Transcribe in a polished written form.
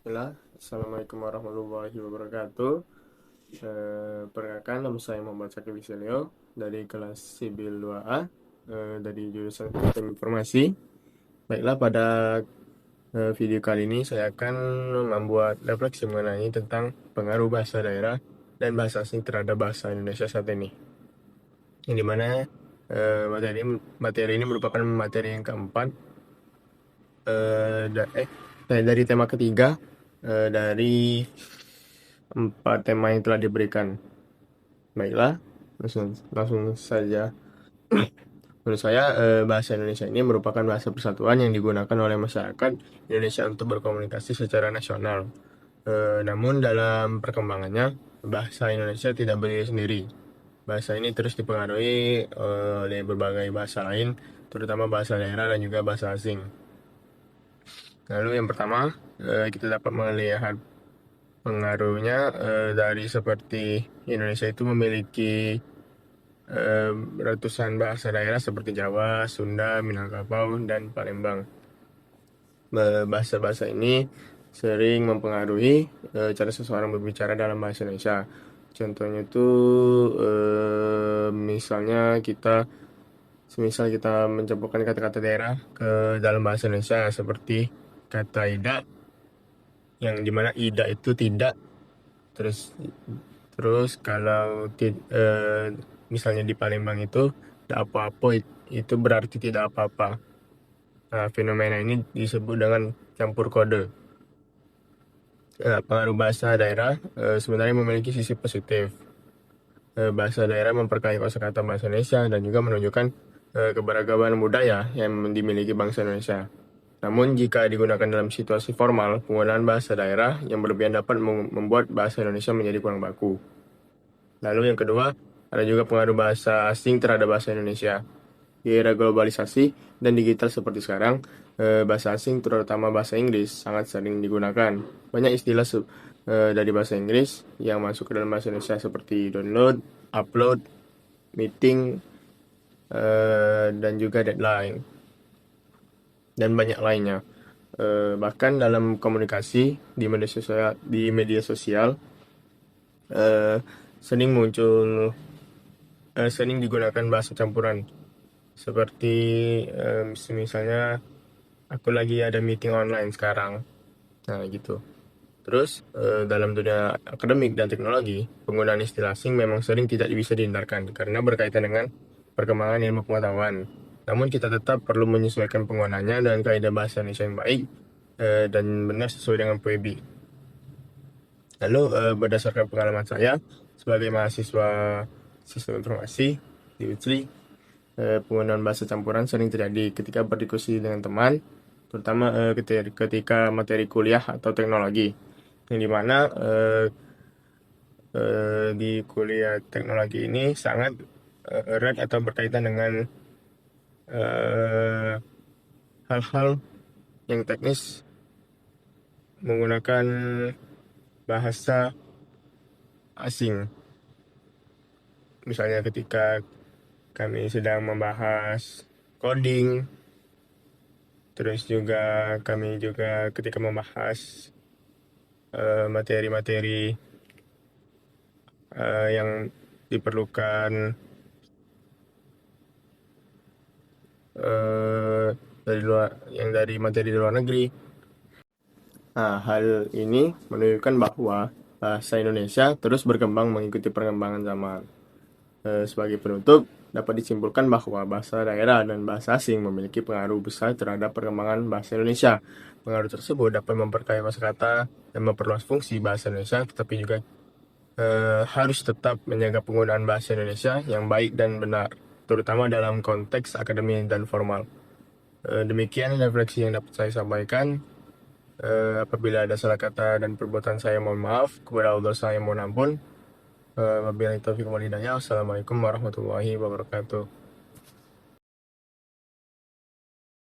Bismillah. Assalamualaikum warahmatullahi wabarakatuh. Perkenalkan, nama saya Muhammad Syakib Iselio dari kelas Sibil 2A, dari jurusan Sistem Informasi. Baiklah, pada video kali ini saya akan membuat refleksi mengenai tentang pengaruh bahasa daerah dan bahasa asing terhadap bahasa Indonesia saat ini. Yang dimana materi ini merupakan materi yang keempat, dari tema ketiga, dari 4 tema yang telah diberikan. Baiklah, langsung saja. Menurut saya, bahasa Indonesia ini merupakan bahasa persatuan yang digunakan oleh masyarakat Indonesia untuk berkomunikasi secara nasional. Namun dalam perkembangannya, bahasa Indonesia tidak berdiri sendiri. Bahasa ini terus dipengaruhi oleh berbagai bahasa lain, terutama bahasa daerah dan juga bahasa asing. Lalu yang pertama, kita dapat melihat pengaruhnya dari seperti Indonesia itu memiliki ratusan bahasa daerah seperti Jawa, Sunda, Minangkabau, dan Palembang. Bahasa-bahasa ini sering mempengaruhi cara seseorang berbicara dalam bahasa Indonesia. Contohnya itu semisal kita mencampurkan kata-kata daerah ke dalam bahasa Indonesia seperti kata ida, yang dimana ida itu tidak. Terus kalau misalnya di Palembang itu tidak apa-apa, itu berarti tidak apa-apa. Nah, fenomena ini disebut dengan campur kode. Pengaruh bahasa daerah sebenarnya memiliki sisi positif. Bahasa daerah memperkaya kosakata bahasa Indonesia dan juga menunjukkan keberagaman budaya yang dimiliki bangsa Indonesia. Namun jika digunakan dalam situasi formal, penggunaan bahasa daerah yang berlebihan dapat membuat bahasa Indonesia menjadi kurang baku. Lalu yang kedua, ada juga pengaruh bahasa asing terhadap bahasa Indonesia. Di era globalisasi dan digital seperti sekarang, bahasa asing terutama bahasa Inggris sangat sering digunakan. Banyak istilah dari bahasa Inggris yang masuk ke dalam bahasa Indonesia seperti download, upload, meeting, dan juga deadline, dan banyak lainnya. Bahkan dalam komunikasi di media sosial, eh, sering digunakan bahasa campuran seperti misalnya aku lagi ada meeting online sekarang, nah gitu. Terus dalam dunia akademik dan teknologi, penggunaan istilah asing memang sering tidak bisa dihindarkan karena berkaitan dengan perkembangan ilmu pengetahuan. Namun kita tetap perlu menyesuaikan penggunaannya dengan kaidah bahasa Indonesia yang baik dan benar sesuai dengan PUEB. Lalu berdasarkan pengalaman saya sebagai mahasiswa sistem informasi di UTSLI, penggunaan bahasa campuran sering terjadi ketika berdiskusi dengan teman, terutama ketika materi kuliah atau teknologi, yang dimana di kuliah teknologi ini sangat erat atau berkaitan dengan eh, hal-hal yang teknis menggunakan bahasa asing. Misalnya ketika kami sedang membahas coding, terus juga kami juga ketika membahas materi-materi yang diperlukan dari materi di luar negeri. Nah, hal ini menunjukkan bahwa bahasa Indonesia terus berkembang mengikuti perkembangan zaman. Sebagai penutup, dapat disimpulkan bahwa bahasa daerah dan bahasa asing memiliki pengaruh besar terhadap perkembangan bahasa Indonesia. Pengaruh tersebut dapat memperkaya kosakata dan memperluas fungsi bahasa Indonesia, tetapi juga harus tetap menjaga penggunaan bahasa Indonesia yang baik dan benar, terutama dalam konteks akademik dan formal. Demikian refleksi yang dapat saya sampaikan. Apabila ada salah kata dan perbuatan saya, mohon maaf. Kepada Allah saya mohon ampun. Wabillahi taufiq wal hidayah. Wassalamualaikum warahmatullahi wabarakatuh.